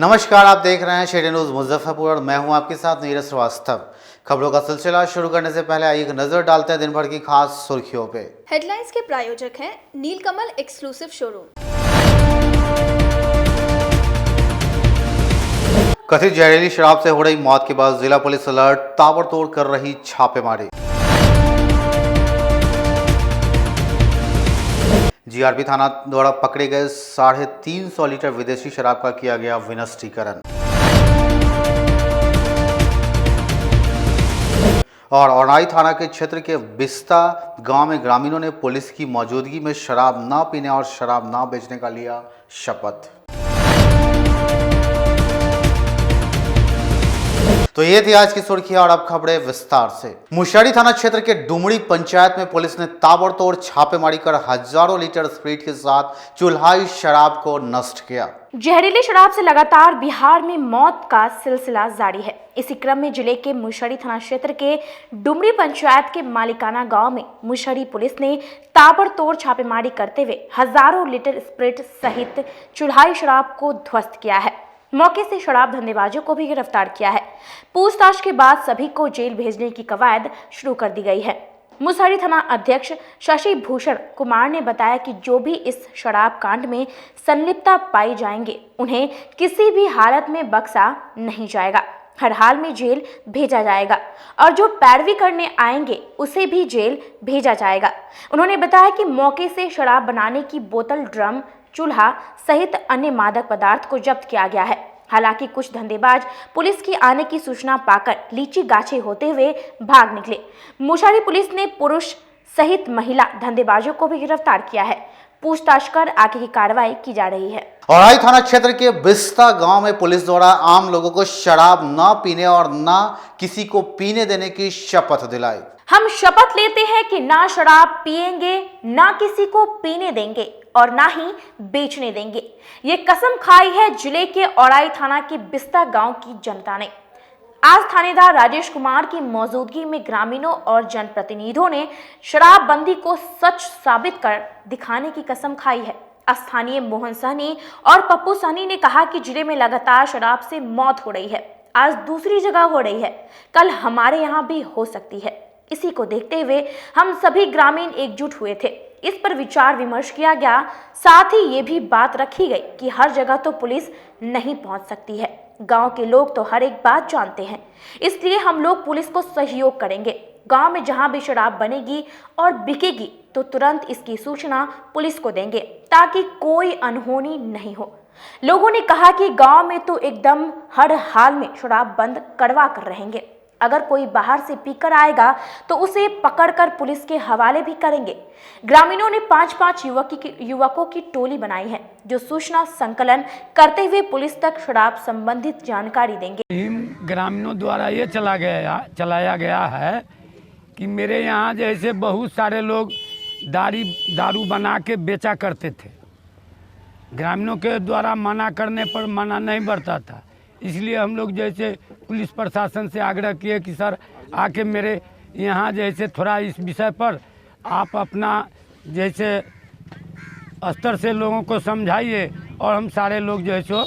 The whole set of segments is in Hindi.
नमस्कार, आप देख रहे हैं शेडे न्यूज मुजफ्फरपुर और मैं हूं आपके साथ नीरज श्रीवास्तव। खबरों का सिलसिला शुरू करने से पहले आइए एक नजर डालते हैं दिन भर की खास सुर्खियों पे। हेडलाइंस के प्रायोजक हैं नीलकमल एक्सक्लूसिव शोरूम। कथित जहरीली शराब से हो रही मौत के बाद जिला पुलिस अलर्ट, ताबड़तोड़ कर रही छापेमारी। जीआरपी थाना द्वारा पकड़े गए 350 लीटर विदेशी शराब का किया गया विनष्टीकरण। और औरनाई थाना के क्षेत्र के बिस्ता गांव में ग्रामीणों ने पुलिस की मौजूदगी में शराब न पीने और शराब न बेचने का लिया शपथ। तो ये थी आज की सुर्खियां और अब खबरें विस्तार से। मुशहरी थाना क्षेत्र के डुमड़ी पंचायत में पुलिस ने ताबड़तोड़ छापेमारी कर हजारों लीटर स्प्रिट के साथ चुल्हाई शराब को नष्ट किया। जहरीली शराब से लगातार बिहार में मौत का सिलसिला जारी है। इसी क्रम में जिले के मुशहरी थाना क्षेत्र के डुमरी पंचायत के मालिकाना गांव में मुशहरी पुलिस ने ताबड़तोड़ छापेमारी करते हुए हजारों लीटर स्प्रिट सहित चुल्हाई शराब को ध्वस्त किया है। मौके से शराब धंधेबाजों को भी गिरफ्तार किया है। पूछताछ के बाद सभी को जेल भेजने की कवायद शुरू कर दी गई है। मुशहरी थाना अध्यक्ष शशि भूषण कुमार ने बताया कि जो भी इस शराब कांड में संलिप्तता पाई जाएंगे उन्हें किसी भी हालत में बख्शा नहीं जाएगा, हर हाल में जेल भेजा जाएगा और जो पैरवी करने आएंगे उसे भी जेल भेजा जाएगा। उन्होंने बताया कि मौके से शराब बनाने की बोतल, ड्रम, चूल्हा सहित अन्य मादक पदार्थ को जब्त किया गया है। हालांकि कुछ धंधेबाज पुलिस की आने की सूचना पाकर लीची गाछे होते हुए भाग निकले। मुशहरी पुलिस ने पुरुष सहित महिला धंधेबाजों को भी गिरफ्तार किया है। पूछताछ कर आगे की कार्रवाई की जा रही है। औरनाई थाना क्षेत्र के बिस्ता गांव में पुलिस द्वारा आम लोगों को शराब न पीने और न किसी को पीने देने की शपथ दिलाई। हम शपथ लेते हैं कि ना शराब पिएंगे, ना किसी को पीने देंगे और ना ही बेचने देंगे। ये कसम खाई है जिले के औरनाई थाना के बिस्ता गांव की जनता ने। आज थानेदार राजेश कुमार की मौजूदगी में ग्रामीणों और जनप्रतिनिधियों ने शराबबंदी को सच साबित कर दिखाने की कसम खाई है। स्थानीय मोहन सहनी और पप्पू सहनी ने कहा कि जिले में लगातार शराब से मौत हो रही है। आज दूसरी जगह हो रही है, कल हमारे यहाँ भी हो सकती है। इसी को देखते हुए हम सभी ग्रामीण एकजुट हुए थे। इस पर विचार विमर्श किया गया। साथ ही ये भी बात रखी गई कि हर जगह तो पुलिस नहीं पहुंच सकती है। गांव के लोग तो हर एक बात जानते हैं, इसलिए हम लोग पुलिस को सहयोग करेंगे। गांव में जहां भी शराब बनेगी और बिकेगी तो तुरंत इसकी सूचना पुलिस को देंगे ताकि कोई अनहोनी नहीं हो। लोगों ने कहा कि गांव में तो एकदम हर हाल में शराब बंद करवा कर रहेंगे। अगर कोई बाहर से पीकर आएगा तो उसे पकड़कर पुलिस के हवाले भी करेंगे। ग्रामीणों ने 5-5 युवकों की टोली बनाई है जो सूचना संकलन करते हुए पुलिस तक शराब संबंधित जानकारी देंगे। ग्रामीणों द्वारा ये चलाया गया है कि मेरे यहाँ जैसे बहुत सारे लोग दारू बना के बेचा करते थे। ग्रामीणों के द्वारा मना करने पर मना नहीं बढ़ता था, इसलिए हम लोग जैसे पुलिस प्रशासन से आग्रह किए कि सर आके मेरे यहाँ जैसे थोड़ा इस विषय पर आप अपना जैसे स्तर से लोगों को समझाइए और हम सारे लोग जैसे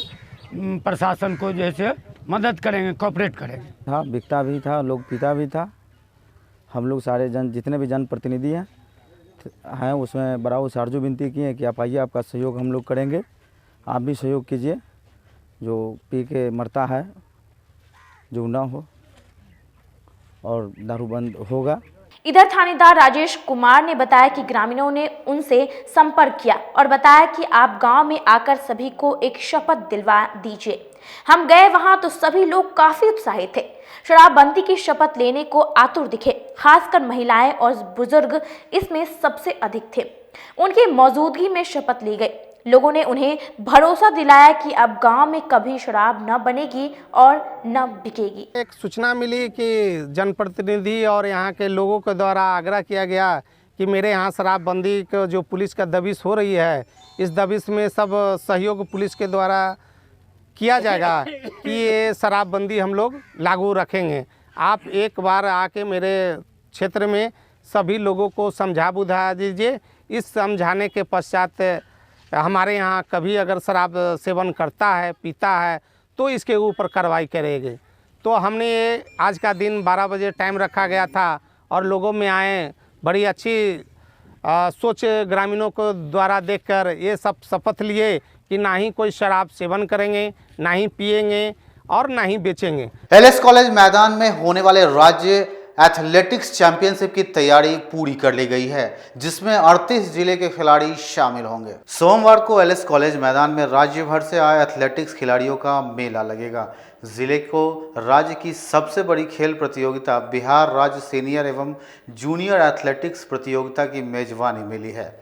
प्रशासन को जैसे मदद करेंगे, कोऑपरेट करेंगे। हाँ, बिकता भी था, लोग पीता भी था। हम लोग सारे जितने भी जनप्रतिनिधि हैं उसमें बराबर सार्जू विनती की है कि आप आइए, आपका सहयोग हम लोग करेंगे, आप भी सहयोग कीजिए। जो पी के मरता है जो ना हो और दारू बंद होगा। इधर थानेदार राजेश कुमार ने बताया कि ग्रामीणों ने उनसे संपर्क किया और बताया कि आप गांव में आकर सभी को एक शपथ दिलवा दीजिए। हम गए वहां तो सभी लोग काफी उत्साहित थे, शराबबंदी की शपथ लेने को आतुर दिखे। खासकर महिलाएं और बुजुर्ग इसमें सबसे अधिक थे। उनकी मौजूदगी में शपथ ली गई। लोगों ने उन्हें भरोसा दिलाया कि अब गांव में कभी शराब न बनेगी और न बिकेगी। एक सूचना मिली कि जनप्रतिनिधि और यहाँ के लोगों के द्वारा आग्रह किया गया कि मेरे यहाँ शराबबंदी को जो पुलिस का दबिश हो रही है, इस दबिश में सब सहयोग पुलिस के द्वारा किया जाएगा कि ये शराबबंदी हम लोग लागू रखेंगे। आप एक बार आके मेरे क्षेत्र में सभी लोगों को समझा बुझा दीजिए। इस समझाने के पश्चात हमारे यहाँ कभी अगर शराब सेवन करता है, पीता है, तो इसके ऊपर कार्रवाई करेंगे। तो हमने ये आज का दिन 12 बजे टाइम रखा गया था और लोगों में आए, बड़ी अच्छी सोच ग्रामीणों को द्वारा देखकर ये सब शपथ लिए कि ना ही कोई शराब सेवन करेंगे, ना ही पिएंगे और ना ही बेचेंगे। एलएस कॉलेज मैदान में होने वाले राज्य एथलेटिक्स चैंपियनशिप की तैयारी पूरी कर ली गई है, जिसमें 38 जिले के खिलाड़ी शामिल होंगे। सोमवार को एलएस कॉलेज मैदान में राज्य भर से आए एथलेटिक्स खिलाड़ियों का मेला लगेगा। जिले को राज्य की सबसे बड़ी खेल प्रतियोगिता बिहार राज्य सीनियर एवं जूनियर एथलेटिक्स प्रतियोगिता की मेजबानी मिली है।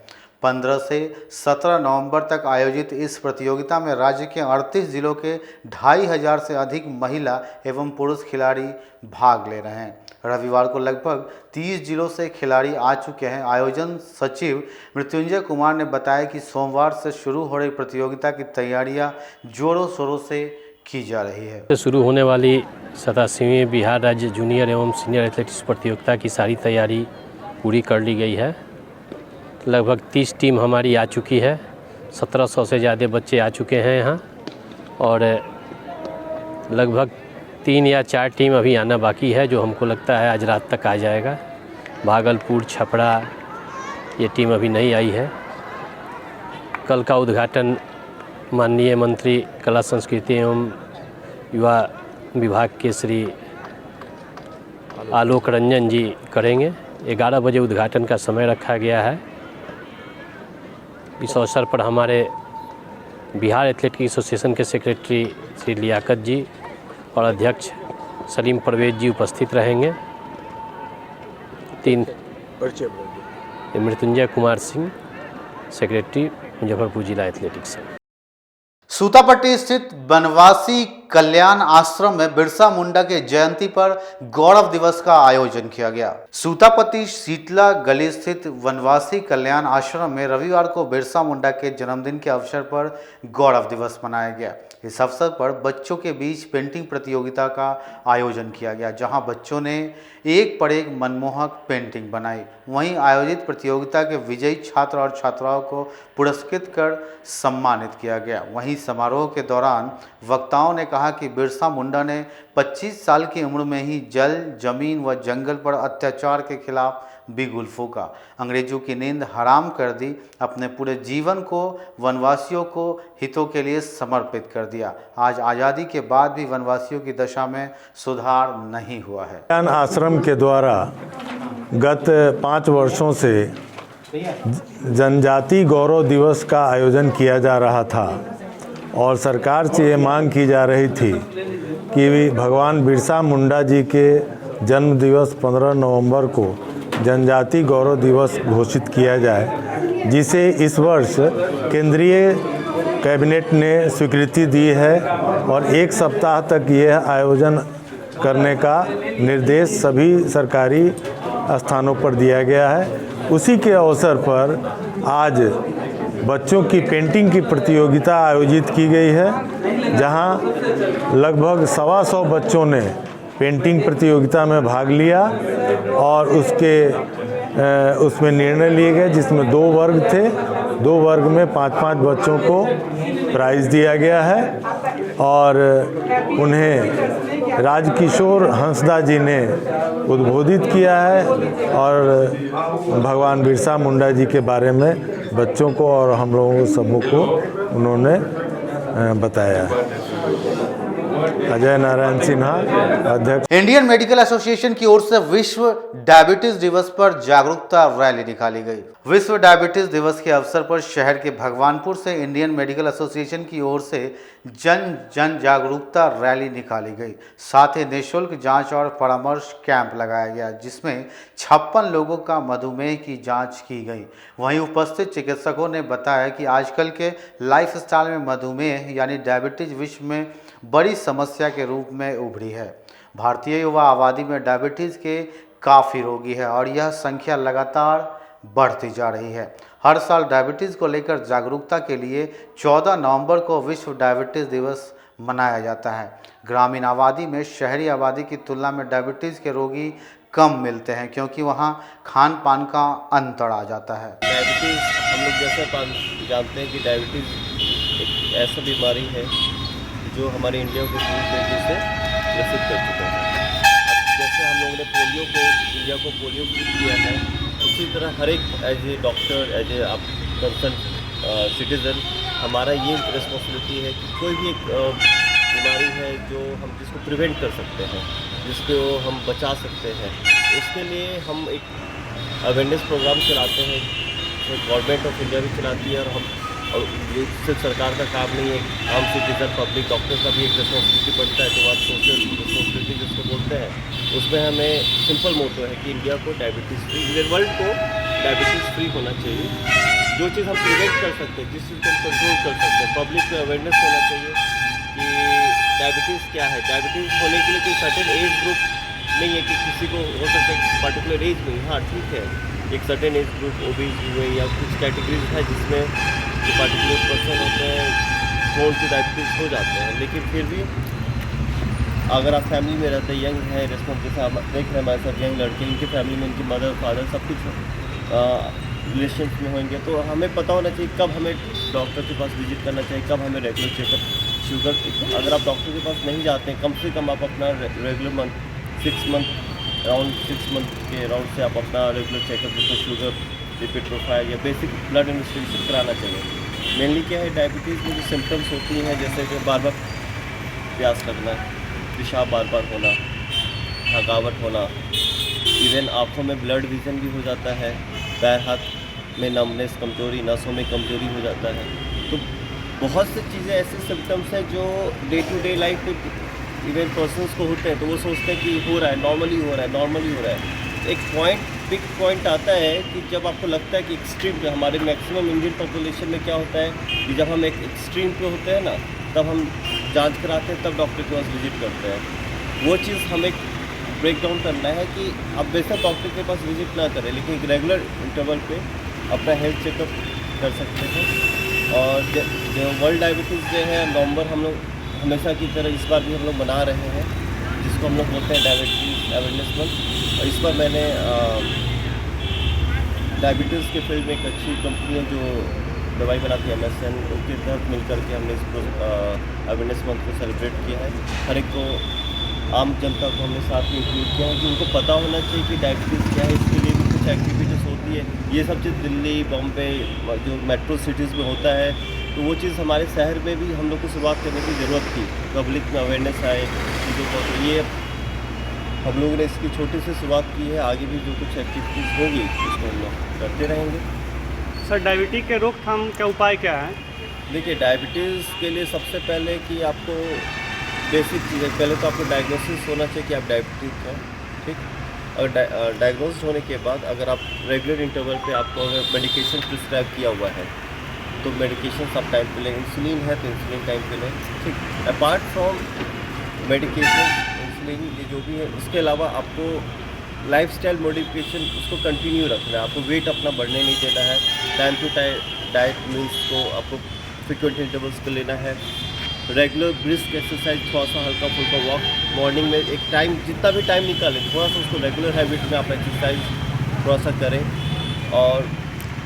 15 से 17 नवंबर तक आयोजित इस प्रतियोगिता में राज्य के 38 जिलों के 2500 से अधिक महिला एवं पुरुष खिलाड़ी भाग ले रहे हैं। रविवार को लगभग 30 जिलों से खिलाड़ी आ चुके हैं। आयोजन सचिव मृत्युंजय कुमार ने बताया कि सोमवार से शुरू हो रही प्रतियोगिता की तैयारियां जोरों शोरों से की जा रही है। शुरू होने वाली 87वीं बिहार राज्य जूनियर एवं सीनियर एथलेटिक्स प्रतियोगिता की सारी तैयारी पूरी कर ली गई है। लगभग 30 टीम हमारी आ चुकी है। 1700 से ज़्यादा बच्चे आ चुके हैं यहाँ और लगभग 3 या 4 टीम अभी आना बाकी है, जो हमको लगता है आज रात तक आ जाएगा। भागलपुर, छपरा ये टीम अभी नहीं आई है। कल का उद्घाटन माननीय मंत्री कला संस्कृति एवं युवा विभाग के श्री आलोक रंजन जी करेंगे। 11 बजे उद्घाटन का समय रखा गया है। इस अवसर पर हमारे बिहार एथलेटिक्स एसोसिएशन के सेक्रेटरी श्री लियाकत जी और अध्यक्ष सलीम परवेज जी उपस्थित रहेंगे। 3 मृत्युंजय कुमार सिंह, सेक्रेटरी मुजफ्फरपुर जिला एथलेटिक्स। सूतापट्टी स्थित वनवासी कल्याण आश्रम में बिरसा मुंडा के जयंती पर गौरव दिवस का आयोजन किया गया। सूतापट्टी शीतला गली स्थित वनवासी कल्याण आश्रम में रविवार को बिरसा मुंडा के जन्मदिन के अवसर पर गौरव दिवस मनाया गया। इस अवसर पर बच्चों के बीच पेंटिंग प्रतियोगिता का आयोजन किया गया, जहां बच्चों ने एक पर एक मनमोहक पेंटिंग बनाई। वहीं आयोजित प्रतियोगिता के विजयी छात्र और छात्राओं को पुरस्कृत कर सम्मानित किया गया। वहीं समारोह के दौरान वक्ताओं ने कहा कि बिरसा मुंडा ने 25 साल की उम्र में ही जल, जमीन व जंगल पर अत्याचार के खिलाफ बिगुल फूंका, अंग्रेजों की नींद हराम कर दी, अपने पूरे जीवन को वनवासियों को हितों के लिए समर्पित कर दिया। आज आज़ादी के बाद भी वनवासियों की दशा में सुधार नहीं हुआ है। कल्याण आश्रम के द्वारा गत 5 वर्षों से जनजाति गौरव दिवस का आयोजन किया जा रहा था और सरकार से ये मांग की जा रही थी कि भगवान बिरसा मुंडा जी के जन्म दिवस 15 नवंबर को जनजाति गौरव दिवस घोषित किया जाए, जिसे इस वर्ष केंद्रीय कैबिनेट ने स्वीकृति दी है और 1 सप्ताह तक यह आयोजन करने का निर्देश सभी सरकारी स्थानों पर दिया गया है। उसी के अवसर पर आज बच्चों की पेंटिंग की प्रतियोगिता आयोजित की गई है, जहां लगभग 125 बच्चों ने पेंटिंग प्रतियोगिता में भाग लिया और उसमें निर्णय लिए गए, जिसमें 2 वर्ग थे। 2 वर्ग में 5-5 बच्चों को प्राइज़ दिया गया है और उन्हें राजकिशोर हंसदा जी ने उद्बोधित किया है और भगवान बिरसा मुंडा जी के बारे में बच्चों को और हम लोगों सबको उन्होंने बताया। अजय नारायण सिन्हा, अध्यक्ष। इंडियन मेडिकल एसोसिएशन की ओर से विश्व डायबिटीज दिवस पर जागरूकता रैली निकाली गई। विश्व डायबिटीज दिवस के अवसर पर शहर के भगवानपुर से इंडियन मेडिकल एसोसिएशन की ओर से जन जागरूकता रैली निकाली गई। साथ ही निःशुल्क जांच और परामर्श कैंप लगाया गया, जिसमें 56 लोगों का मधुमेह की जांच की गई। वहीं उपस्थित चिकित्सकों ने बताया कि आजकल के लाइफस्टाइल में मधुमेह यानी डायबिटीज विश्व में बड़ी समस्या के रूप में उभरी है। भारतीय युवा आबादी में डायबिटीज़ के काफ़ी रोगी है और यह संख्या लगातार बढ़ती जा रही है। हर साल डायबिटीज़ को लेकर जागरूकता के लिए 14 नवंबर को विश्व डायबिटीज़ दिवस मनाया जाता है। ग्रामीण आबादी में शहरी आबादी की तुलना में डायबिटीज़ के रोगी कम मिलते हैं, क्योंकि वहाँ खान पान का अंतर आ जाता है। डायबिटीज़ हम लोग जैसे जानते हैं कि डायबिटीज़ एक ऐसा बीमारी है जो हमारे इंडिया को पूरी तरीके से ग्रसित कर चुका है। अब जैसे हम लोगों ने पोलियो को, इंडिया को पोलियो फ्री किया है, उसी तरह हर एक as a doctor, as a आप कंसर्न सिटीज़न, हमारा ये रिस्पॉन्सिबिलिटी है कि कोई भी एक बीमारी है जो हम जिसको प्रिवेंट कर सकते हैं, जिसको हम बचा सकते हैं, उसके लिए हम एक अवेयरनेस प्रोग्राम चलाते हैं जो गवर्नमेंट ऑफ इंडिया भी चलाती है। और ये सिर्फ सरकार का काम नहीं है, आम सिटीजन पब्लिक डॉक्टर का भी एक रिस्पॉन्सिबिलिटी बनता है। तो आप सोशल रिस्पॉन्सिबिलिटी जिसको बोलते हैं, उसमें हमें सिंपल मोटो है कि इंडिया को डायबिटीज़ फ्री, वर्ल्ड को डायबिटीज़ फ्री होना चाहिए। जो चीज़ हम प्रिवेंट कर सकते हैं, जिस चीज़ को हम कंट्रोल कर सकते हैं, पब्लिक को अवेयरनेस होना चाहिए कि डायबिटीज़ क्या है। डायबिटीज़ होने के लिए कोई सर्टेन एज ग्रुप नहीं है कि किसी को हो सकता है पर्टिकुलर एज में, हाँ ठीक है, एक सर्टेन एज ग्रुप ओबीज हुए या कुछ कैटेगरीज है जिसमें जो पर्टिकुलर पर्सन होते हैं कौन सी डायबिटीज़ हो जाते हैं। लेकिन फिर भी अगर आप फैमिली में रहते हैं, यंग है, रिस्पॉन्स जैसे आप देख रहे हैं हमारे साथ यंग लड़के, इनकी फैमिली में इनकी मदर फादर सब कुछ रिलेशंस में होंगे, तो हमें पता होना चाहिए कब हमें डॉक्टर के पास विजिट करना चाहिए, कब हमें रेगुलर चेकअप। शुगर अगर आप डॉक्टर के पास नहीं जाते हैं, कम से कम आप अपना regular month 6 month around 6 month के अराउंड से आप अपना रेगुलर चेकअप जैसे शुगर, लिपिड प्रोफाइल या बेसिक ब्लड इन्वेस्टिगेशन कराना चाहिए। मेनली क्या है, डायबिटीज़ में जो सिम्टम्स होती हैं जैसे कि बार बार प्यास लगना, पेशाब बार बार होना, थकावट होना, इवन आँखों में ब्लड विजन भी हो जाता है, पैर हाथ में नमनेस, कमजोरी, नसों में कमजोरी हो जाता है। तो बहुत सी चीज़ें ऐसे सिम्टम्स हैं जो डे टू डे लाइफ में इवन पर्सनस को होते हैं, तो वो सोचते हैं कि हो रहा है, नॉर्मली हो रहा है, नॉर्मली हो रहा है। एक बिग पॉइंट आता है कि जब आपको लगता है कि एक्सट्रीम पे, हमारे मैक्सिमम इंडियन पॉपुलेशन में क्या होता है कि जब हम एक एक्सट्रीम पे होते हैं ना, तब हम जांच कराते हैं, तब डॉक्टर के पास विजिट करते हैं। वो चीज़ हमें ब्रेक डाउन करना है कि आप बेशक डॉक्टर के पास विजिट ना करें, लेकिन एक रेगुलर इंटरवल पे अपना हेल्थ चेकअप कर सकते हैं। और जो वर्ल्ड डायबिटीज़ डे है नवंबर, हम लोग हमेशा की तरह इस बार भी हम लोग मना रहे हैं, जिसको हम लोग बोलते हैं डायबिटीज़ अवेयरनेस मंथ। और इस बार मैंने डायबिटीज़ के फील्ड में एक अच्छी कंपनी है जो दवाई बनाती है MSN, उनके तहत मिलकर के हमने इस अवेयरनेस मंथ को सेलिब्रेट किया है। हर एक को, आम जनता को हमने साथ में इंक्लूड किया है कि उनको पता होना चाहिए कि डायबिटीज़ क्या है। इसके लिए भी कुछ एक्टिविटीज़ होती है, ये सब चीज़ दिल्ली, बॉम्बे, जो मेट्रो सिटीज़ में होता है, तो वो चीज़ हमारे शहर में भी हम लोग को शुरुआत करने की ज़रूरत थी। पब्लिक में अवेयरनेस आए चीज़ों को, तो ये हम लोगों ने इसकी छोटी सी शुरुआत की है। आगे भी जो कुछ एक्टिविटीज़ होगी उसको हम लोग करते रहेंगे। सर, डायबिटीज़ के रोकथाम का उपाय क्या है? देखिए, डायबिटीज़ के लिए सबसे पहले कि आपको बेसिक चीज़ें, पहले तो आपको डायग्नोसिस होना चाहिए कि आप डायबिटीज़ हैं, ठीक। और डायग्नोज होने के बाद अगर आप रेगुलर इंटरवल पे आपको अगर मेडिकेशन प्रिस्क्राइब किया हुआ है तो मेडिकेशन सब टाइम पे लें। इंसुलिन है तो इंसुलिन टाइम पे लें, ठीक। अपार्ट फ्रॉम मेडिकेशन, इंसुलिन, ये जो भी है, उसके अलावा आपको लाइफस्टाइल मॉडिफिकेशन उसको कंटिन्यू रखना है। आपको वेट अपना बढ़ने नहीं देना है। Time to time diet meals को आपको फ्रिक्वेंट इंटरवल्स पे लेना है। रेगुलर ब्रिस्क एक्सरसाइज, थोड़ा सा हल्का फुल्का वॉक मॉर्निंग में एक टाइम, जितना भी टाइम निकालें, थोड़ा सा उसको रेगुलर हैबिट में आप एक्सरसाइज थोड़ा सा करें। और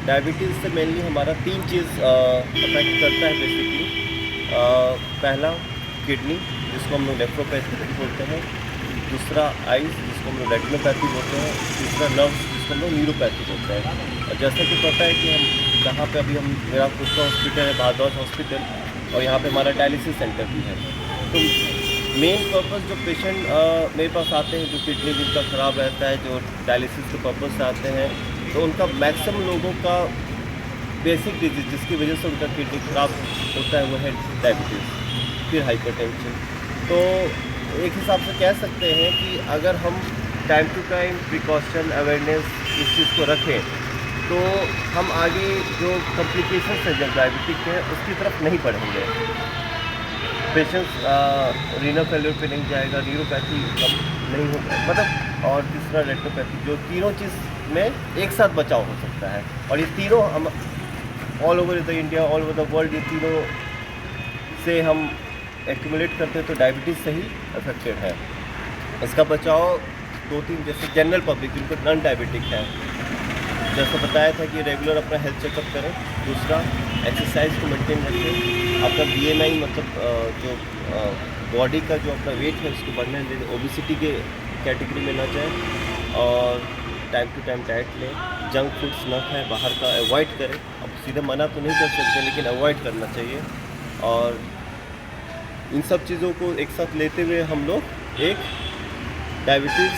डायबिटीज़ से मेनली हमारा 3 चीज़ अफेक्ट करता है बेसिकली। पहला किडनी, जिसको हम लोग नेफ्रोपैथी बोलते हैं। दूसरा आइज़, जिसको हम लोग रेटिनोपैथी बोलते हैं। तीसरा नर्व्स, जिसको हम लोग न्यूरोपैथी बोलते हैं। और जैसा कि पता है कि हम जहाँ पे अभी मेरा खुद का हॉस्पिटल है भारद्वाज हॉस्पिटल, और यहाँ पे हमारा डायलिसिस सेंटर भी है। तो मेन पर्पस जो पेशेंट मेरे पास आते हैं जो किडनी जिनका ख़राब रहता है, जो डायलिसिस के पर्पस से आते हैं, तो उनका मैक्सिमम लोगों का बेसिक डिजीज जिसकी वजह से उनका किडनी ख़राब होता है वो है डायबिटीज़, फिर हाइपरटेंशन। तो एक हिसाब से कह सकते हैं कि अगर हम time to time precaution awareness इस चीज़ को रखें तो हम आगे जो कॉम्प्लिकेशंस हैं जब डायबिटिक के उसकी तरफ नहीं बढ़ेंगे। पेशेंट्स रीनल फेल्योर पे नहीं जाएगा, न्यूरोपैथी कम नहीं होगा, मतलब। और तीसरा रेटिनोपैथी, जो तीनों चीज़ में एक साथ बचाव हो सकता है। और ये तीनों हम all over the India, all over the world, ये तीनों से हम एक्यूमुलेट करते हैं तो डायबिटीज़ से ही अफेक्टेड है। इसका बचाव 2-3, जैसे जनरल पब्लिक जिनको नॉन डायबिटिक है, जैसा बताया था कि रेगुलर अपना हेल्थ चेकअप करें। दूसरा एक्सरसाइज को मेंटेन रखें, अपना BMI मतलब जो बॉडी का जो अपना वेट है उसको बढ़ने दें, ओबिसिटी के कैटेगरी में ना जाए, और टाइम टू टाइम डाइट लें, जंक फूड्स ना खाएं, बाहर का अवॉइड करें। अब सीधे मना तो नहीं कर सकते लेकिन अवॉइड करना चाहिए, और इन सब चीज़ों को एक साथ लेते हुए हम लोग एक डायबिटीज़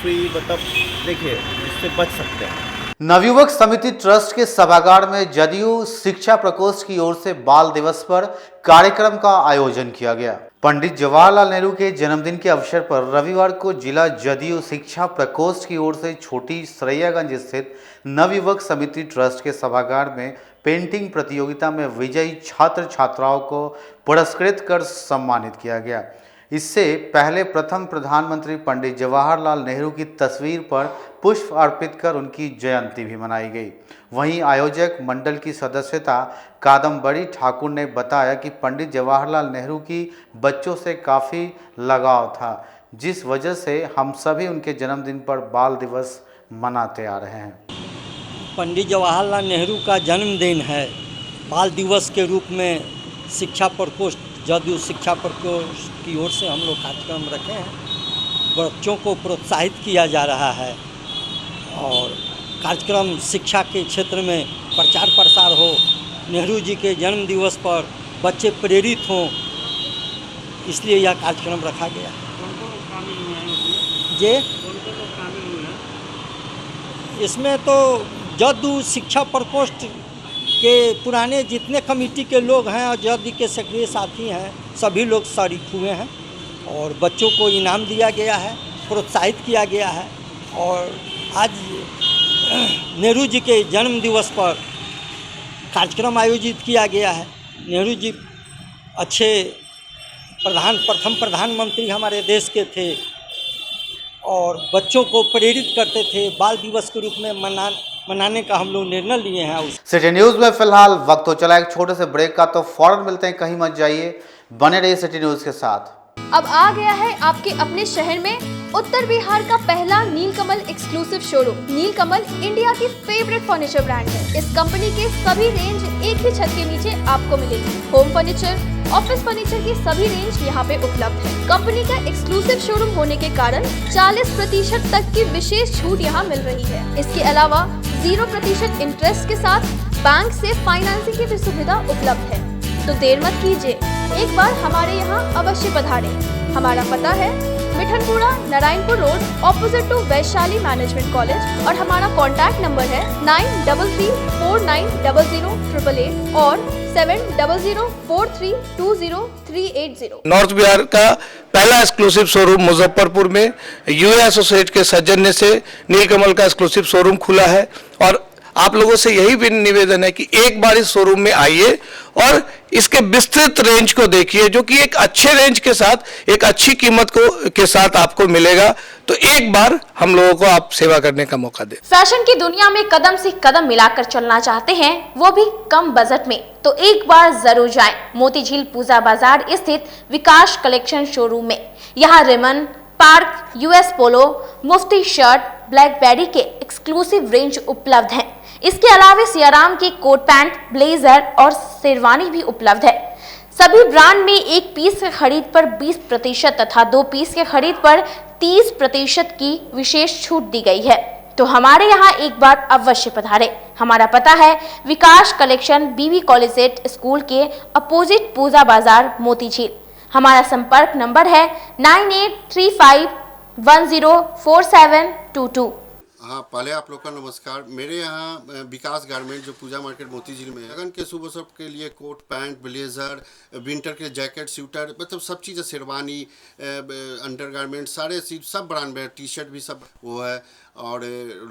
फ्री मतलब देखिए इससे बच सकते हैं। नवयुवक समिति ट्रस्ट के सभागार में जदयू शिक्षा प्रकोष्ठ की ओर से बाल दिवस पर कार्यक्रम का आयोजन किया गया। पंडित जवाहरलाल नेहरू के जन्मदिन के अवसर पर रविवार को जिला जदयू शिक्षा प्रकोष्ठ की ओर से छोटी सरैयागंज स्थित नवयुवक समिति ट्रस्ट के सभागार में पेंटिंग प्रतियोगिता में विजयी छात्र छात्राओं को पुरस्कृत कर सम्मानित किया गया। इससे पहले प्रथम प्रधानमंत्री पंडित जवाहरलाल नेहरू की तस्वीर पर पुष्प अर्पित कर उनकी जयंती भी मनाई गई। वहीं आयोजक मंडल की सदस्यता कादम्बरी ठाकुर ने बताया कि पंडित जवाहरलाल नेहरू की बच्चों से काफ़ी लगाव था, जिस वजह से हम सभी उनके जन्मदिन पर बाल दिवस मनाते आ रहे हैं। पंडित जवाहरलाल नेहरू का जन्मदिन है, बाल दिवस के रूप में शिक्षा प्रकोष्ठ जदयू शिक्षा प्रकोष्ठ की ओर से हम लोग कार्यक्रम रखे हैं। बच्चों को प्रोत्साहित किया जा रहा है और कार्यक्रम शिक्षा के क्षेत्र में प्रचार प्रसार हो, नेहरू जी के जन्म दिवस पर बच्चे प्रेरित हों, इसलिए यह कार्यक्रम रखा गया। जी इसमें तो जदयू शिक्षा प्रकोष्ठ के पुराने जितने कमेटी के लोग हैं और जदयू के सक्रिय साथी हैं सभी लोग शरीक हुए हैं और बच्चों को इनाम दिया गया है, प्रोत्साहित किया गया है। और आज नेहरू जी के जन्म दिवस पर कार्यक्रम आयोजित किया गया है। नेहरू जी अच्छे प्रथम प्रधानमंत्री हमारे देश के थे और बच्चों को प्रेरित करते थे। बाल दिवस के रूप में मनाने का हम लोग निर्णय लिए हैं। सिटी न्यूज में फिलहाल वक्त हो चला एक छोटे से ब्रेक का, तो फौरन मिलते हैं, कहीं मत जाइए, बने रहिए सिटी न्यूज के साथ। अब आ गया है आपके अपने शहर में उत्तर बिहार का पहला नीलकमल एक्सक्लूसिव शोरूम। नीलकमल इंडिया की फेवरेट फर्नीचर ब्रांड है। इस कंपनी के सभी रेंज एक ही छत के नीचे आपको मिलेगी। होम फर्नीचर, ऑफिस फर्नीचर की सभी रेंज यहाँ पे उपलब्ध है। कंपनी का एक्सक्लूसिव शोरूम होने के कारण 40% तक की विशेष छूट यहाँ मिल रही है। इसके अलावा 0% इंटरेस्ट के साथ बैंक से फाइनेंसिंग की भी सुविधा उपलब्ध है। तो देर मत कीजिए, एक बार हमारे यहाँ अवश्य पधारें। हमारा पता है Mithanpura, Narayanpur road, opposite to Vaishali management college, और हमारा कॉन्टैक्ट नंबर है 9334900888 और 7004320380। नॉर्थ बिहार का पहला एक्सक्लूसिव शोरूम मुजफ्फरपुर में यूए एसोसिएट के सौजन्य से नीलकमल का एक्सक्लूसिव शोरूम खुला है। और आप लोगों से यही भी निवेदन है कि एक बार इस शोरूम में आइए और इसके विस्तृत रेंज को देखिए, जो कि एक अच्छे रेंज के साथ एक अच्छी कीमत के साथ आपको मिलेगा। तो एक बार हम लोगों को आप सेवा करने का मौका दें। फैशन की दुनिया में कदम से कदम मिलाकर चलना चाहते हैं, वो भी कम बजट में, तो एक बार जरूर जाएं मोतीझील पूजा बाजार स्थित विकास कलेक्शन शोरूम में। यहाँ रेमन, पार्क, यूएस पोलो, मुफ्ती शर्ट, ब्लैकबेरी के एक्सक्लूसिव रेंज उपलब्ध हैं। इसके अलावा सियाराम के कोट पैंट, ब्लेजर और शेरवानी भी उपलब्ध है। सभी ब्रांड में एक पीस के खरीद पर 20% तथा 2 पीस के खरीद पर 30% की विशेष छूट दी गई है। तो हमारे यहाँ एक बार अवश्य पधारें। हमारा पता है विकास कलेक्शन, बीबी कॉलेज स्कूल के अपोजिट पूजा बाजार, मोतीझील। हमारा संपर्क नंबर है 9835104722। हाँ, पहले आप लोग का नमस्कार। मेरे यहाँ विकास गारमेंट जो पूजा मार्केट मोतीझील में है, लगन के शुभ अवसर के लिए कोट पैंट, ब्लेजर, विंटर के जैकेट, स्वेटर, मतलब सब चीज़ें, शेरवानी, अंडर गारमेंट, सारे चीज सब ब्रांड में, टी शर्ट भी सब वो है। और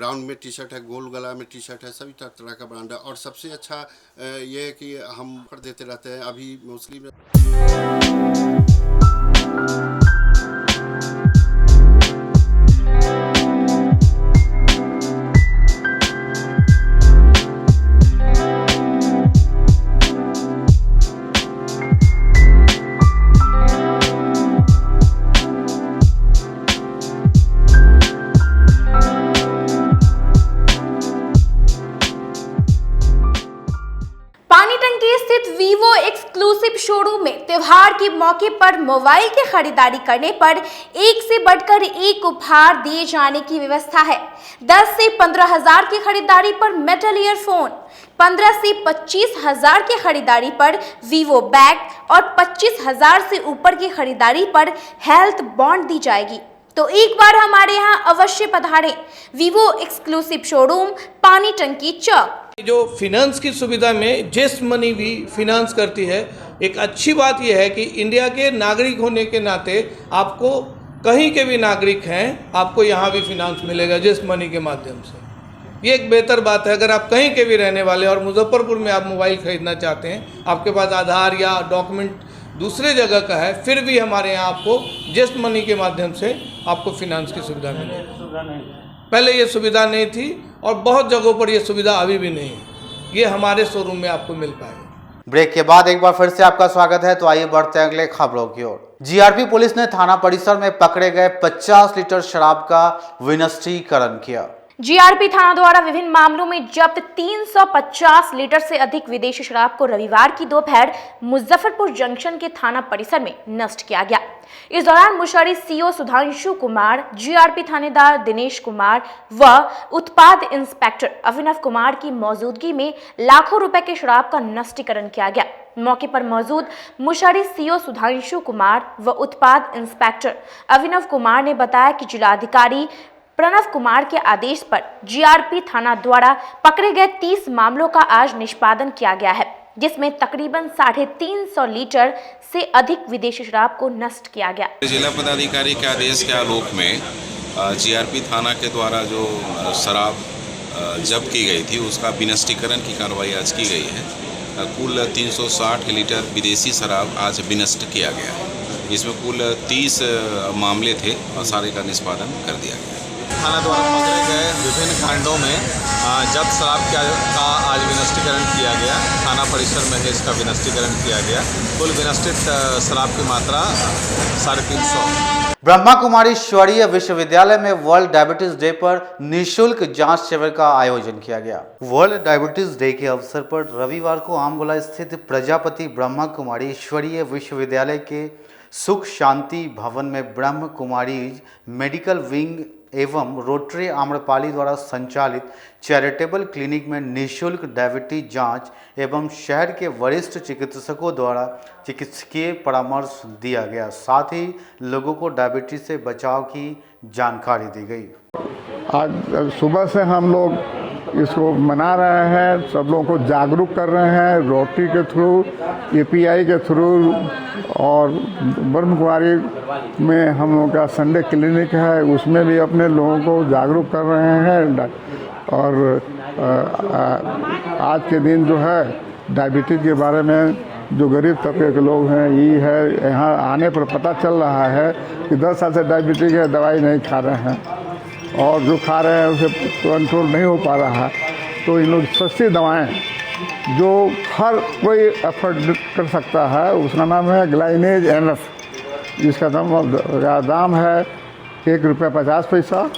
राउंड में टी शर्ट है, गोल गला में टी शर्ट है, सभी तरह का ब्रांड है। और सबसे अच्छा ये है कि हम कर देते रहते हैं अभी मोस्टली में। वीवो एक्सक्लूसिव शोरूम में त्योहार के मौके पर मोबाइल की खरीदारी करने पर एक से बढ़कर एक उपहार दिए जाने की व्यवस्था है। 10 से 15 हजार की खरीदारी पर मेटल ईयरफोन, 15 से 25 हजार की खरीदारी पर वीवो बैग और 25 हजार से ऊपर की खरीदारी पर हेल्थ बॉन्ड दी जाएगी। तो एक बार हमारे यहाँ अवश्य पधारें। वीवो एक्सक्लूसिव शोरूम, पानी टंकी चौक। जो फिनांस की सुविधा में जेस्ट मनी भी फिनांस करती है। एक अच्छी बात यह है कि इंडिया के नागरिक होने के नाते आपको कहीं के भी नागरिक हैं, आपको यहाँ भी फिनांस मिलेगा जेस्ट मनी के माध्यम से। ये एक बेहतर बात है। अगर आप कहीं के भी रहने वाले और मुजफ्फरपुर में आप मोबाइल खरीदना चाहते हैं, आपके पास आधार या डॉक्यूमेंट दूसरे जगह का है, फिर भी हमारे यहाँ आपको जेस्ट मनी के माध्यम से आपको फिनांस की सुविधा मिलेगी। पहले ये सुविधा नहीं थी और बहुत जगहों पर ये सुविधा अभी भी नहीं है। ये हमारे शोरूम में आपको मिल पाएगा। ब्रेक के बाद एक बार फिर से आपका स्वागत है। तो आइए बढ़ते हैं अगले खबरों की ओर। जीआरपी पुलिस ने थाना परिसर में पकड़े गए 50 लीटर शराब का विनिष्टीकरण किया। जीआरपी थाना द्वारा विभिन्न मामलों में जब्त 350 लीटर से अधिक विदेशी शराब को रविवार की दोपहर मुजफ्फरपुर जंक्शन के थाना परिसर में नष्ट किया गया। इस दौरान मुशर्री सीओ सुधांशु कुमार, जीआरपी थानेदार दिनेश कुमार व उत्पाद इंस्पेक्टर अभिनव कुमार की मौजूदगी में लाखों रुपए के शराब का नष्टीकरण किया गया। मौके पर मौजूद मुशर्री सीओ सुधांशु कुमार व उत्पाद इंस्पेक्टर अभिनव कुमार ने बताया कि जिलाधिकारी प्रणव कुमार के आदेश पर जीआरपी थाना द्वारा पकड़े गए 30 मामलों का आज निष्पादन किया गया है, जिसमें तकरीबन 350 लीटर से अधिक विदेशी शराब को नष्ट किया गया। जिला पदाधिकारी के आदेश के आलोक में जीआरपी थाना के द्वारा जो शराब जब्त की गई थी उसका विनिष्टीकरण की कार्रवाई आज की गई है। कुल 360 लीटर विदेशी शराब आज विनष्ट किया गया है। इसमें कुल 30 मामले थे और सारे का निष्पादन कर दिया गया। थाना द्वारा पकड़े गए विभिन्न कांडों में जब्त शराब का आज विनष्टीकरण किया गया। थाना परिसर में ही इसका विनष्टीकरण किया गया। कुल विनष्टित शराब की मात्रा 350। ब्रह्मा कुमारी ईश्वरीय विश्वविद्यालय में वर्ल्ड डायबिटीज डे पर निःशुल्क जांच शिविर का आयोजन किया गया। वर्ल्ड डायबिटीज डे के अवसर पर रविवार को आमगोला स्थित प्रजापति ब्रह्मा कुमारी ईश्वरीय विश्वविद्यालय के सुख शांति भवन में ब्रह्म कुमारी मेडिकल विंग एवं रोटरी आम्रपाली द्वारा संचालित चैरिटेबल क्लिनिक में निःशुल्क डायबिटीज जांच एवं शहर के वरिष्ठ चिकित्सकों द्वारा चिकित्सकीय परामर्श दिया गया। साथ ही लोगों को डायबिटीज से बचाव की जानकारी दी गई। आज सुबह से हम लोग इसको मना रहे हैं, सब लोगों को जागरूक कर रहे हैं, रोटरी के थ्रू, एपीआई के थ्रू और ब्रह्म कुमारी में हम लोगों का संडे क्लिनिक है, उसमें भी अपने लोगों को जागरूक कर रहे हैं। और आज के दिन जो है डायबिटीज़ के बारे में जो गरीब तबके के लोग हैं, ये है यहाँ आने पर पता चल रहा है कि 10 साल से डायबिटीज़ है, दवाई नहीं खा रहे हैं और जो खा रहे हैं उसे कंट्रोल नहीं हो पा रहा है। तो इन लोग सस्ती दवाएं जो हर कोई अफोर्ड कर सकता है, उसका नाम है ग्लाइनेज एनएफ, जिसका दाम है ₹1.50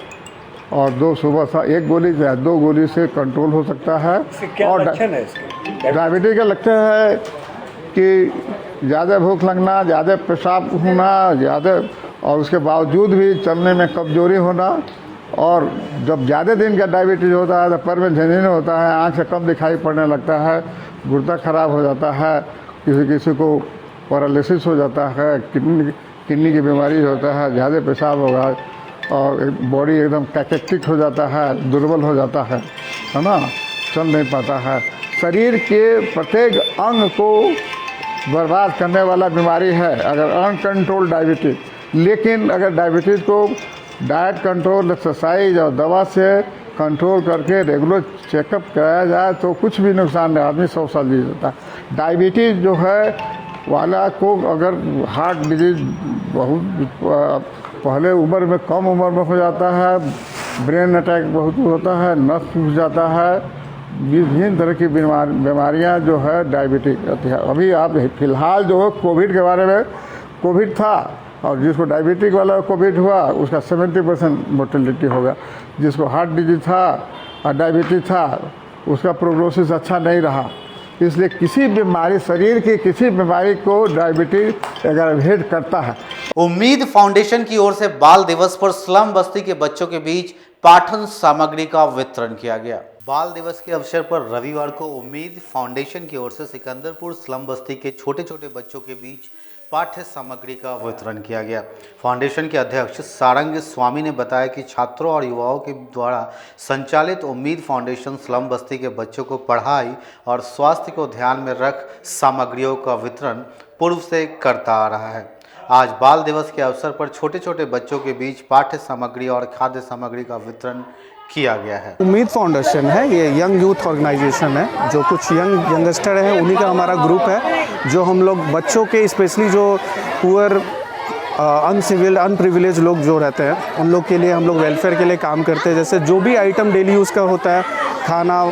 और 2 सुबह 1 गोली या 2 गोली से कंट्रोल हो सकता है। और डायबिटीज का लक्षण है कि ज़्यादा भूख लगना, ज़्यादा पेशाब होना, ज़्यादा और उसके बावजूद भी चलने में कमजोरी होना, और जब ज़्यादा दिन का डायबिटीज़ होता है तो पैर में झनझन होता है, आँख से कम दिखाई पड़ने लगता है, गुर्दा खराब हो जाता है, किसी को पैरालिसिस हो जाता है, किडनी की बीमारी होता है, ज़्यादा पेशाब होगा और बॉडी एकदम कैटेक्टिक हो जाता है, दुर्बल हो जाता है ना, चल नहीं पाता है। शरीर के प्रत्येक अंग को बर्बाद करने वाला बीमारी है अगर अनकंट्रोल डायबिटीज़। लेकिन अगर डायबिटीज़ को डाइट कंट्रोल, एक्सरसाइज और दवा से कंट्रोल करके रेगुलर चेकअप कराया जाए तो कुछ भी नुकसान नहीं, आदमी 100 साल जी जाता है। डायबिटीज़ जो है वाला को अगर हार्ट डिजीज बहुत पहले उम्र में, कम उम्र में हो जाता है, ब्रेन अटैक बहुत होता है, नस टूट जाता है, विभिन्न तरह की बीमारियां जो है डायबिटीज। अभी आप फिलहाल जो कोविड के बारे में, कोविड था और जिसको डायबिटिक वाला कोविड हुआ उसका 70% मोर्टेलिटी हो गया। जिसको हार्ट डिजीज था और डायबिटीज था उसका प्रोग्नोसिस अच्छा नहीं रहा। इसलिए किसी बीमारी, शरीर की किसी बीमारी को डायबिटीज एग्रावेट करता है। उम्मीद फाउंडेशन की ओर से बाल दिवस पर स्लम बस्ती के बच्चों के बीच पाठन सामग्री का वितरण किया गया। बाल दिवस के अवसर पर रविवार को उम्मीद फाउंडेशन की ओर से सिकंदरपुर स्लम बस्ती के छोटे छोटे बच्चों के बीच पाठ्य सामग्री का वितरण किया गया। फाउंडेशन के अध्यक्ष सारंग स्वामी ने बताया कि छात्रों और युवाओं के द्वारा संचालित उम्मीद फाउंडेशन स्लम बस्ती के बच्चों को पढ़ाई और स्वास्थ्य को ध्यान में रख सामग्रियों का वितरण पूर्व से करता आ रहा है। आज बाल दिवस के अवसर पर छोटे छोटे बच्चों के बीच पाठ्य सामग्री और खाद्य सामग्री का वितरण किया गया है। उम्मीद फाउंडेशन है, ये यंग यूथ ऑर्गेनाइजेशन है, जो कुछ यंगस्टर हैं उन्हीं का हमारा ग्रुप है, जो हम लोग बच्चों के स्पेशली जो पुअर अनसिविल अनप्रिविलेज लोग जो रहते हैं उन लोग के लिए हम लोग वेलफेयर के लिए काम करते हैं। जैसे जो भी आइटम डेली यूज़ का होता है, खाना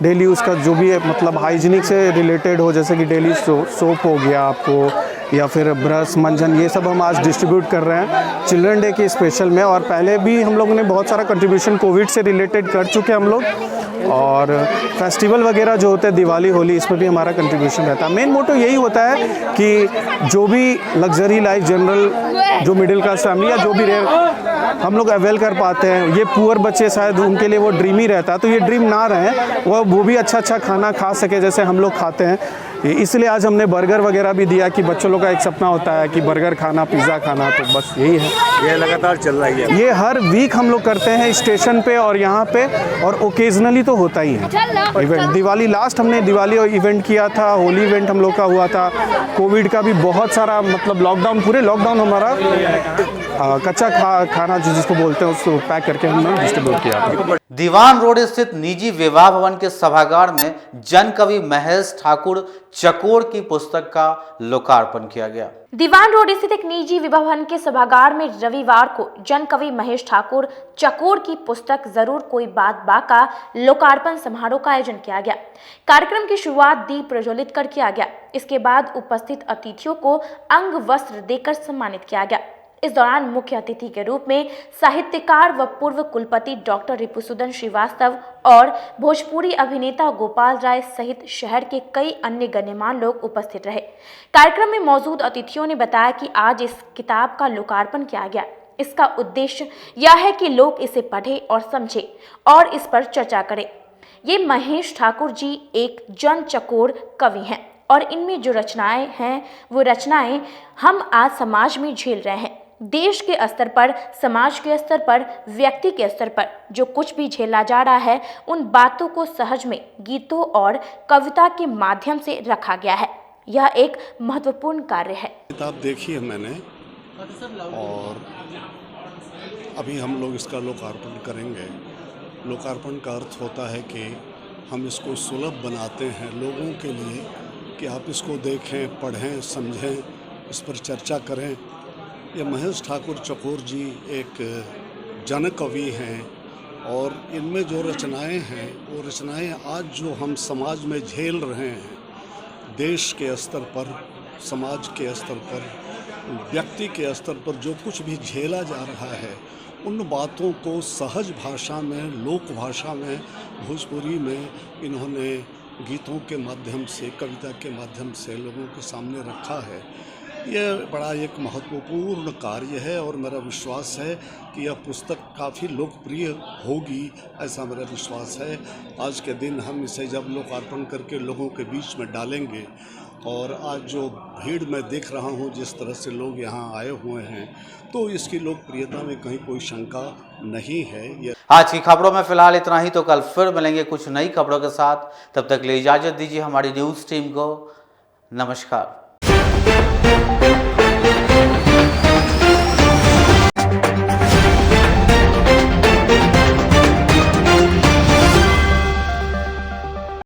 डेली यूज़ का जो भी है, मतलब हाइजीनिक से रिलेटेड हो, जैसे कि डेली सोप हो गया आपको, या फिर ब्रश, मंजन, ये सब हम आज डिस्ट्रीब्यूट कर रहे हैं चिल्ड्रन डे के स्पेशल में। और पहले भी हम लोगों ने बहुत सारा कंट्रीब्यूशन कोविड से रिलेटेड कर चुके हैं हम लोग, और फेस्टिवल वगैरह जो होते हैं दिवाली, होली, इसमें भी हमारा कंट्रीब्यूशन रहता है। मेन मोटो यही होता है कि जो भी लग्जरी लाइफ जनरल जो मिडिल क्लास फैमिली या जो भी हम लोग अवेल कर पाते हैं, ये पुअर बच्चे शायद उनके लिए वो ड्रीम ही रहता है, तो ये ड्रीम ना रहे, वो भी अच्छा खाना खा सके जैसे हम लोग खाते हैं। इसलिए आज हमने बर्गर वगैरह भी दिया कि बच्चों लोग का एक सपना होता है कि बर्गर खाना, पिज़्ज़ा खाना, तो बस यही है। ये लगातार चल रही है, ये हर वीक हम लोग करते हैं स्टेशन पे और यहाँ पे, और ओकेजनली तो होता ही है इवेंट। दिवाली लास्ट हमने दिवाली इवेंट किया था, होली इवेंट हम लोग का हुआ था, कोविड का भी बहुत सारा, मतलब लॉकडाउन, पूरे लॉकडाउन हमारा कच्चा खाना जिसको बोलते हैं उसको पैक करके हमने डिस्ट्रीब्यूट किया था। दीवान रोड स्थित निजी विवाह भवन के सभागार में जन कवि महेश ठाकुर चकोर की पुस्तक का लोकार्पण किया गया। दीवान रोड स्थित एक निजी विवाह भवन के सभागार में रविवार को जन कवि महेश ठाकुर चकोर की पुस्तक जरूर कोई बात बा का लोकार्पण समारोह का आयोजन किया गया। कार्यक्रम की शुरुआत दीप प्रज्वलित कर किया गया। इसके बाद उपस्थित अतिथियों को अंग वस्त्र देकर सम्मानित किया गया। इस दौरान मुख्य अतिथि के रूप में साहित्यकार व पूर्व कुलपति डॉक्टर रिपुसुदन श्रीवास्तव और भोजपुरी अभिनेता गोपाल राय सहित शहर के कई अन्य गण्यमान्य लोग उपस्थित रहे। कार्यक्रम में मौजूद अतिथियों ने बताया कि आज इस किताब का लोकार्पण किया गया। इसका उद्देश्य यह है कि लोग इसे पढ़ें और समझें और इस पर चर्चा करें। ये महेश ठाकुर जी एक जन चकोर कवि हैं और इनमें जो रचनाएं हैं वो रचनाएं हम आज समाज में झेल रहे हैं। देश के स्तर पर, समाज के स्तर पर, व्यक्ति के स्तर पर जो कुछ भी झेला जा रहा है, उन बातों को सहज में गीतों और कविता के माध्यम से रखा गया है। यह एक महत्वपूर्ण कार्य है। किताब देखी है मैंने और अभी हम लोग इसका लोकार्पण करेंगे। लोकार्पण का अर्थ होता है कि हम इसको सुलभ बनाते हैं लोगों के लिए कि आप इसको देखें, पढ़ें, समझें, इस पर चर्चा करें। ये महेश ठाकुर चकोर जी एक जन कवि हैं और इनमें जो रचनाएं हैं वो रचनाएं आज जो हम समाज में झेल रहे हैं, देश के स्तर पर, समाज के स्तर पर, व्यक्ति के स्तर पर जो कुछ भी झेला जा रहा है, उन बातों को सहज भाषा में, लोक भाषा में, भोजपुरी में इन्होंने गीतों के माध्यम से, कविता के माध्यम से लोगों के सामने रखा है। यह बड़ा एक महत्वपूर्ण कार्य है और मेरा विश्वास है कि यह पुस्तक काफ़ी लोकप्रिय होगी, ऐसा मेरा विश्वास है। आज के दिन हम इसे जब लोकार्पण करके लोगों के बीच में डालेंगे, और आज जो भीड़ मैं देख रहा हूँ, जिस तरह से लोग यहाँ आए हुए हैं, तो इसकी लोकप्रियता में कहीं कोई शंका नहीं है। आज की खबरों में फिलहाल इतना ही, तो कल फिर मिलेंगे कुछ नई खबरों के साथ। तब तक ले इजाज़त दीजिए हमारी न्यूज़ टीम को। नमस्कार।